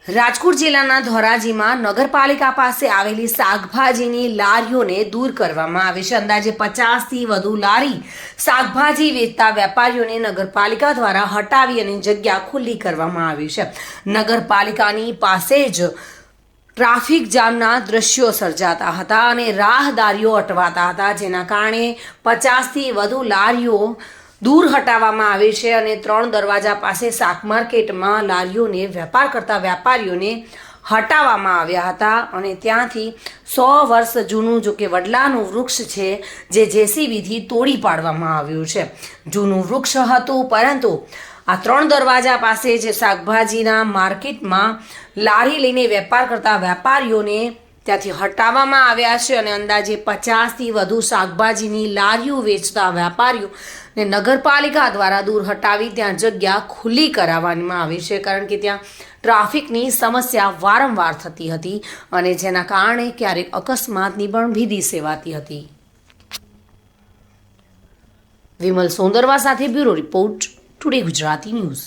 રાજકોટ જિલ્લાના ધોરાજીમાં નગરપાલિકા પાસે આવેલી શાકભાજીની લારીઓને દૂર કરવામાં આવી છે। અંદાજે 50થી વધુ લારી શાકભાજી વેચતા વેપારીઓને નગરપાલિકા દ્વારા હટાવી અને જગ્યા ખુલ્લી કરવામાં આવી છે। નગરપાલિકાની પાસે જ ટ્રાફિક જામના દ્રશ્યો સર્જાતા હતા અને રાહદારીઓ અટવાતા હતા, જેના કારણે 50થી વધુ લારીઓ દૂર હટાવવામાં આવે છે અને 3 દરવાજા પાસે શાક માર્કેટમાં લારીઓને વેપાર કરતા વેપારીઓને હટાવવામાં આવ્યા હતા અને ત્યાંથી 100 વર્ષ જૂનું જો કે વડલાનું વૃક્ષ છે જે જેસીબીથી તોડી પાડવામાં આવ્યું છે। જૂનું વૃક્ષ હતું, પરંતુ આ 3 દરવાજા પાસે જે શાકભાજીના માર્કેટમાં લારી લઈને વેપાર કરતા વેપારીઓને ત્યાંથી હટાવવામાં આવ્યા છે અને અંદાજે 50થી વધુ શાકભાજીની લારીઓ વેચતા વેપારીઓને નગરપાલિકા દ્વારા દૂર હટાવી ત્યાં જગ્યા ખુલ્લી કરાવવામાં આવી છે, કારણ કે ત્યાં ટ્રાફિકની સમસ્યા વારંવાર થતી હતી અને જેના કારણે ક્યારેક અકસ્માતની પણ ભીતિ સેવાતી હતી। વિમલ સોંદરવા સાથે bureau report, today Gujarati news.